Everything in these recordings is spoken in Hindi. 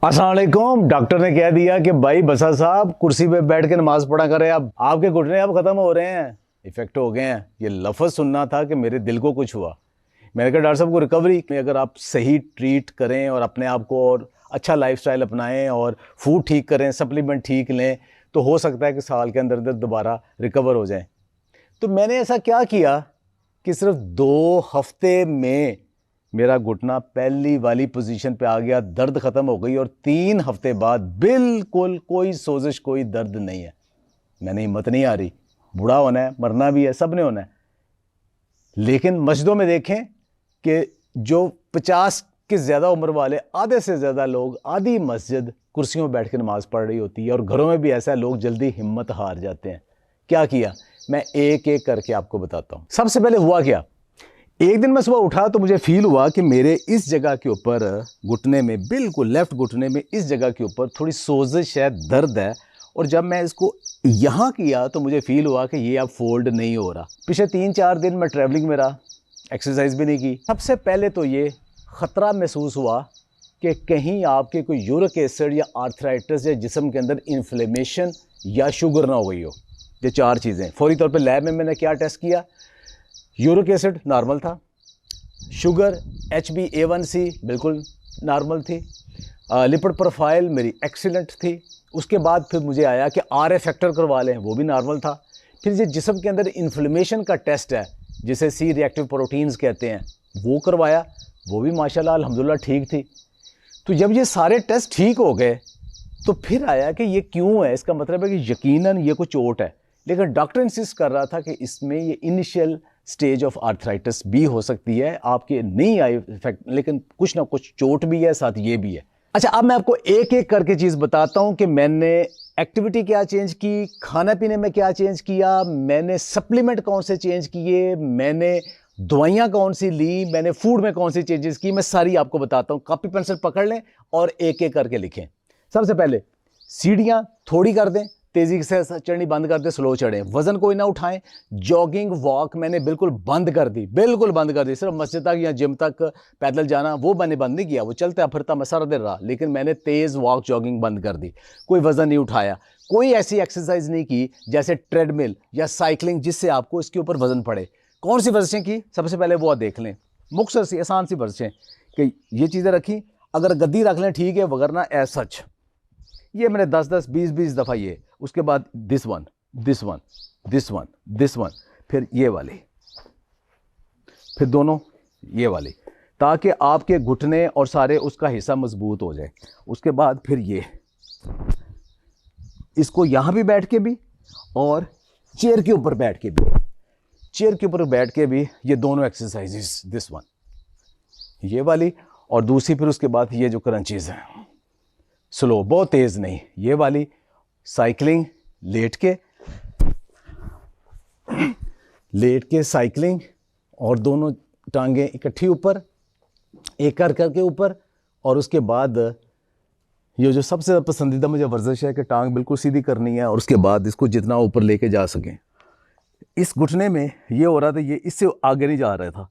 अस्सलाम वालेकुम। डॉक्टर ने कह दिया कि भाई बसा साहब कुर्सी पे बैठ के नमाज पढ़ा करें। अब आपके घुटने अब ख़त्म हो रहे हैं, इफेक्ट हो गए हैं। ये लफ्ज़ सुनना था कि मेरे दिल को कुछ हुआ। मैंने कहा डॉक्टर साहब को रिकवरी में अगर आप सही ट्रीट करें और अपने आप को और अच्छा लाइफस्टाइल अपनाएं और फूड ठीक करें, सप्लीमेंट ठीक लें, तो हो सकता है कि साल के अंदर अंदर दोबारा रिकवर हो जाएं। तो मैंने ऐसा क्या किया कि सिर्फ 2 हफ्ते में मेरा घुटना पहली वाली पोजीशन पे आ गया, दर्द ख़त्म हो गई और 3 हफ्ते बाद बिल्कुल कोई सोजिश, कोई दर्द नहीं है। मैंने हिम्मत नहीं आ रही, बूढ़ा होना है, मरना भी है, सब ने होना है। लेकिन मस्जिदों में देखें कि जो 50 के ज़्यादा उम्र वाले, आधे से ज़्यादा लोग, आधी मस्जिद कुर्सियों में बैठ के नमाज़ पढ़ रही होती है। और घरों में भी ऐसा है, लोग जल्दी हिम्मत हार जाते हैं। क्या किया, मैं एक एक करके आपको बताता हूँ। सबसे पहले हुआ क्या, एक दिन मैं सुबह उठा तो मुझे फील हुआ कि मेरे इस जगह के ऊपर घुटने में, बिल्कुल लेफ्ट घुटने में इस जगह के ऊपर थोड़ी सोजिश है, दर्द है। और जब मैं इसको यहाँ किया तो मुझे फील हुआ कि ये अब फोल्ड नहीं हो रहा। पिछले 3-4 दिन मैं ट्रैवलिंग में रहा, एक्सरसाइज भी नहीं की। सबसे पहले तो ये ख़तरा महसूस हुआ कि कहीं आपके कोई यूरिक एसिड या आर्थराइटिस या जिस्म के अंदर इन्फ्लेमेशन या शुगर ना हो गई हो। ये 4 चीज़ें। फौरी तौर पे लैब में मैंने क्या टेस्ट किया, यूरिक एसिड नॉर्मल था, शुगर HbA1c बिल्कुल नॉर्मल थी, लिपिड प्रोफाइल मेरी एक्सीलेंट थी। उसके बाद फिर मुझे आया कि RA फैक्टर करवा लें, वो भी नॉर्मल था। फिर ये जिस्म के अंदर इन्फ्लेमेशन का टेस्ट है, जिसे C रिएक्टिव प्रोटीन्स कहते हैं, वो करवाया, वो भी माशाल्लाह अल्हम्दुलिल्लाह ठीक थी। तो जब ये सारे टेस्ट ठीक हो गए तो फिर आया कि ये क्यों है। इसका मतलब है कि यकीनन ये कोई चोट है, लेकिन डॉक्टर इंसिस्ट कर रहा था कि इसमें ये इनिशियल स्टेज ऑफ आर्थराइटिस भी हो सकती है। आपके नहीं आई इफेक्ट, लेकिन कुछ ना कुछ चोट भी है, साथ ये भी है। अच्छा, अब मैं आपको एक एक करके चीज़ बताता हूं कि मैंने एक्टिविटी क्या चेंज की, खाना पीने में क्या चेंज किया, मैंने सप्लीमेंट कौन से चेंज किए, मैंने दवाइयाँ कौन सी ली, मैंने फूड में कौन सी चेंजेस की, मैं सारी आपको बताता हूँ। कॉपी पेंसिल पकड़ लें और एक एक करके लिखें। सबसे पहले सीढ़ियाँ थोड़ी कर दें, तेज़ी से चढ़नी बंद कर दें, स्लो चढ़ें, वज़न कोई ना उठाएं। जॉगिंग वॉक मैंने बिल्कुल बंद कर दी, बिल्कुल बंद कर दी। सिर्फ मस्जिद तक या जिम तक पैदल जाना वो मैंने बंद नहीं किया, वो चलता फिरता मैं सारा दिन रहा, लेकिन मैंने तेज़ वॉक जॉगिंग बंद कर दी। कोई वज़न नहीं उठाया, कोई ऐसी एक्सरसाइज नहीं की जैसे ट्रेडमिल या साइकिलिंग जिससे आपको इसके ऊपर वज़न पड़े। कौन सी वर्जिशें की, सबसे पहले वो देख लें। मुख्तसर सी आसान सी वर्जिशें कि ये चीज़ें रखी, अगर गद्दी रख लें ठीक है, वगरना एज सच ये मैंने 10-10, 20-20 दफ़ा ये। उसके बाद this one, this one, this one, this one, फिर ये वाली, फिर दोनों ये वाली, ताकि आपके घुटने और सारे उसका हिस्सा मजबूत हो जाए। उसके बाद फिर ये, इसको यहाँ भी बैठ के भी और चेयर के ऊपर बैठ के भी, चेयर के ऊपर बैठ के भी ये दोनों एक्सरसाइजेस, दिस वन ये वाली, और दूसरी फिर उसके बाद ये जो क्रंचीज हैं स्लो, बहुत तेज़ नहीं, ये वाली साइकिलिंग, लेट के साइकिलिंग और दोनों टांगें इकट्ठी ऊपर, एक कर करके ऊपर। और उसके बाद ये जो सबसे पसंदीदा मुझे वर्जिश है कि टांग बिल्कुल सीधी करनी है और उसके बाद इसको जितना ऊपर लेके जा सकें। इस घुटने में ये हो रहा था, ये इससे आगे नहीं जा रहा था,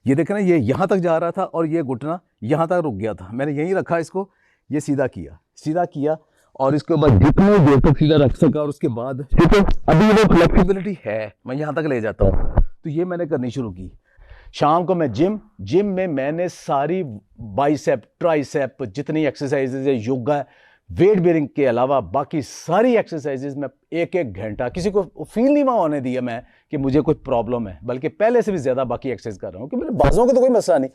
ये देखें ना, ये यहाँ तक जा रहा था और ये घुटना यहाँ तक रुक गया था। मैंने यहीं रखा इसको, ये सीधा किया और इसके बाद जितनी देर तक सीधा रख सका। और उसके बाद ठीक है, अभी वो फ्लेक्सिबिलिटी है, मैं यहाँ तक ले जाता हूँ। तो ये मैंने करनी शुरू की। शाम को मैं जिम में मैंने सारी बाइसेप, ट्राइसेप, जितनी एक्सरसाइजेज है, योगा, वेट बेयरिंग के अलावा बाकी सारी एक्सरसाइजेज में 1-1 घंटा, किसी को फील नहीं होने दिया मैं कि मुझे कोई प्रॉब्लम है, बल्कि पहले से भी ज़्यादा बाकी एक्सरसाइज कर रहा हूँ। कि मेरे बाजों को तो कोई मसला नहीं,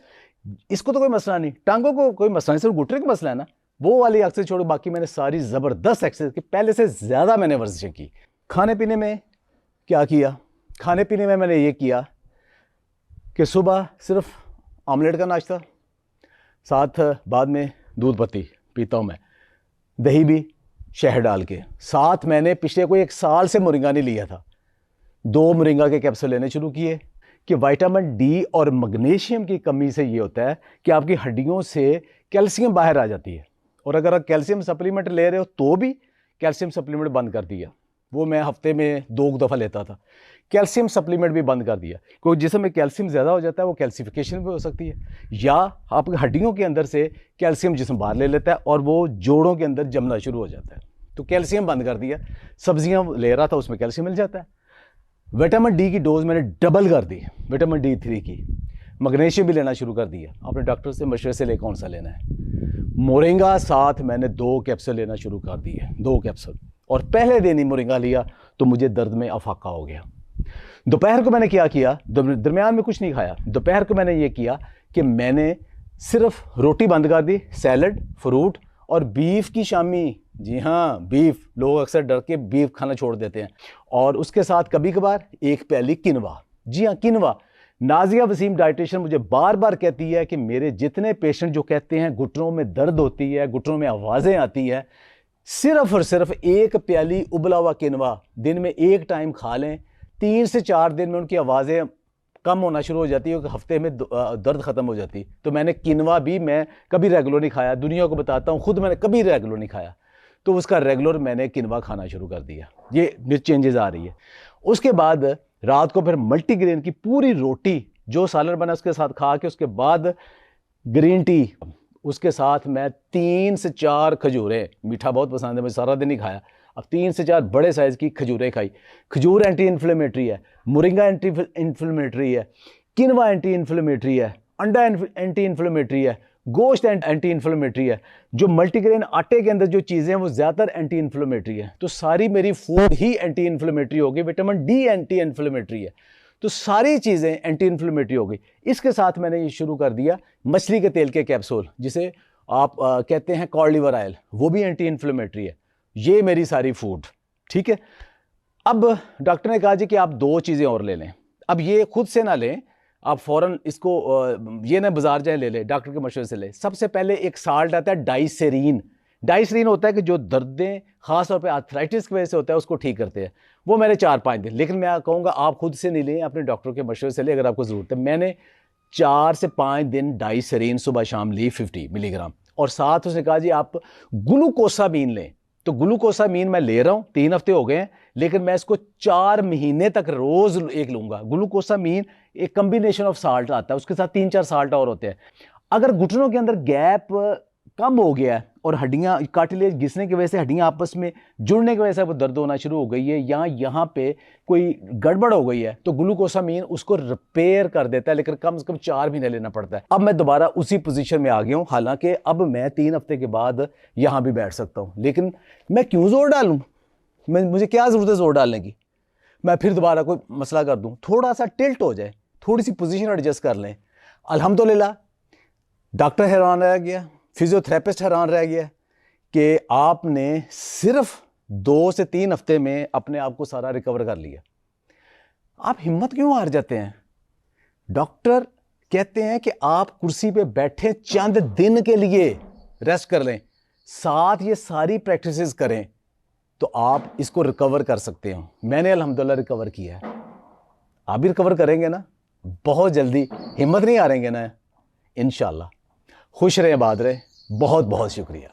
इसको तो कोई मसला नहीं, टांगों को कोई मसला नहीं, सिर्फ घुटने का मसला है ना, वो वाली एक्सरसाइज छोड़ो, बाकी मैंने सारी ज़बरदस्त एक्सरसाइज की, पहले से ज़्यादा मैंने वर्जिशें की। खाने पीने में क्या किया, खाने पीने में मैंने ये किया कि सुबह सिर्फ ऑमलेट का नाश्ता, साथ बाद में दूध पत्ती पीता हूँ मैं, दही भी शहद डाल के। साथ मैंने पिछले कोई 1 साल से मोरिंगा नहीं लिया था, 2 मोरिंगा के कैप्सूल लेने शुरू किए। कि विटामिन डी और मैग्नीशियम की कमी से ये होता है कि आपकी हड्डियों से कैल्शियम बाहर आ जाती है, और अगर आप कैल्शियम सप्लीमेंट ले रहे हो तो भी कैल्शियम सप्लीमेंट बंद कर दिया। वो मैं हफ्ते में 2 दफ़ा लेता था। कैल्शियम सप्लीमेंट भी बंद कर दिया, क्योंकि जिसम में कैल्शियम ज़्यादा हो जाता है वो कैल्सिफिकेशन भी हो सकती है, या आपकी हड्डियों के अंदर से कैल्शियम जिसम बाहर ले लेता है और वो जोड़ों के अंदर जमना शुरू हो जाता है। तो कैल्शियम बंद कर दिया, सब्जियां ले रहा था उसमें कैल्शियम मिल जाता है। विटामिन डी की डोज मैंने डबल कर दी, विटामिन D3 की। मैग्नीशियम भी लेना शुरू कर दिया, अपने डॉक्टर से मशवरे से ले कौन सा लेना है। मोरिंगा साथ मैंने 2 कैप्सूल लेना शुरू कर दिए, 2 कैप्सूल, और पहले दिन ही मोरिंगा लिया तो मुझे दर्द में अफाका हो गया। दोपहर को मैंने क्या किया, दरमियान में कुछ नहीं खाया। दोपहर को मैंने ये किया कि मैंने सिर्फ रोटी बंद कर दी, सैलड, फ्रूट और बीफ की शामी। जी हाँ, बीफ, लोग अक्सर डर के बीफ खाना छोड़ देते हैं। और उसके साथ कभी कभार 1 प्याली किनवा। जी हाँ, किनवा। नाजिया वसीम डाइटिशियन मुझे बार बार कहती है कि मेरे जितने पेशेंट जो कहते हैं घुटनों में दर्द होती है, घुटनों में आवाज़ें आती है, सिर्फ और सिर्फ 1 प्याली उबला हुआ किनवा दिन में 1 टाइम खा लें, 3 से 4 दिन में उनकी आवाज़ें कम होना शुरू हो जाती है, हफ्ते में दर्द ख़त्म हो जाती। तो मैंने किनवा भी मैं कभी रेगुलर नहीं खाया, दुनिया को बताता हूँ, खुद मैंने कभी रेगुलर नहीं खाया, तो उसका रेगुलर मैंने किनवा खाना शुरू कर दिया। ये चेंजेस आ रही है। उसके बाद रात को फिर मल्टीग्रेन की पूरी रोटी, जो सालन बना उसके साथ खा के, उसके बाद ग्रीन टी, उसके साथ मैं 3 से 4 खजूरें, मीठा बहुत पसंद है, मैं सारा दिन ही खाया, अब 3 से 4 बड़े साइज़ की खजूरें खाई। खजूर एंटी इन्फ्लेमेटरी है, मोरिंगा एंटी इन्फ्लेमेटरी है, किनवा एंटी इन्फ्लेमेटरी है, अंडा एंटी इन्फ्लेमेटरी है, गोश्त एंटी इन्फ्लेमेटरी है, जो मल्टीग्रेन आटे के अंदर जो चीज़ें हैं वो ज़्यादातर एंटी इन्फ्लेमेटरी है। तो सारी मेरी फूड ही एंटी इन्फ्लेमेटरी होगी। विटामिन D एंटी इन्फ्लेमेटरी है, तो सारी चीज़ें एंटी इन्फ्लेमेटरी हो गई। इसके साथ मैंने ये शुरू कर दिया मछली के तेल के कैप्सूल, जिसे आप कहते हैं कॉड लिवर ऑयल, वो भी एंटी इन्फ्लेमेटरी है। ये मेरी सारी फूड, ठीक है। अब डॉक्टर ने कहा जी कि आप 2 चीज़ें और ले लें। अब ये खुद से ना लें, आप फ़ौरन इसको ये ना बाजार जाए ले लें, डॉक्टर के मशवरे से लें। सबसे पहले एक साल्ट आता है डाइसेरीन। डाइसेरीन होता है कि जो दर्दें ख़ास तौर पे आर्थराइटिस की वजह से होता है उसको ठीक करते हैं। वो मैंने 4-5 दिन, लेकिन मैं कहूँगा आप खुद से नहीं लें, अपने डॉक्टर के मशवरे से लें अगर आपको ज़रूरत है। मैंने 4 से 5 दिन डाइसेरीन सुबह शाम ली 50 मिलीग्राम, और साथ उसने कहा जी आप ग्लूकोसामीन लें। तो ग्लूकोसामीन मैं ले रहा हूँ, 3 हफ्ते हो गए हैं, लेकिन मैं इसको 4 महीने तक रोज़ एक लूँगा। ग्लूकोसामीन एक कम्बिनेशन ऑफ साल्ट आता है, उसके साथ 3-4 साल्ट और होते हैं। अगर घुटनों के अंदर गैप कम हो गया है और हड्डियाँ, कार्टिलेज घिसने की वजह से हड्डियाँ आपस में जुड़ने की वजह से वो दर्द होना शुरू हो गई है, या यहाँ पे कोई गड़बड़ हो गई है, तो ग्लूकोसामीन उसको रिपेयर कर देता है, लेकिन कम से कम 4 महीने लेना पड़ता है। अब मैं दोबारा उसी पोजीशन में आ गया हूँ, हालांकि अब मैं 3 हफ्ते के बाद यहाँ भी बैठ सकता हूँ, लेकिन मैं क्यों जोर डालूँ? मुझे क्या ज़रूरत है जोर डालने की? मैं फिर दोबारा कोई मसला कर दूँ, थोड़ा सा टिल्ट हो जाए, थोड़ी सी पोजीशन एडजस्ट कर लें। अल्हम्दुलिल्लाह डॉक्टर हैरान रह गया, फिजियोथेरेपिस्ट हैरान रह गया कि आपने सिर्फ 2 से 3 हफ्ते में अपने आप को सारा रिकवर कर लिया। आप हिम्मत क्यों हार जाते हैं? डॉक्टर कहते हैं कि आप कुर्सी पे बैठे चंद दिन के लिए रेस्ट कर लें, साथ ये सारी प्रैक्टिसेस करें, तो आप इसको रिकवर कर सकते हो। मैंने अल्हम्दुलिल्लाह रिकवर किया है, आप भी रिकवर करेंगे ना बहुत जल्दी, हिम्मत नहीं हारेंगे ना इंशाल्लाह। खुश रहें, आबाद रहें, बहुत बहुत शुक्रिया।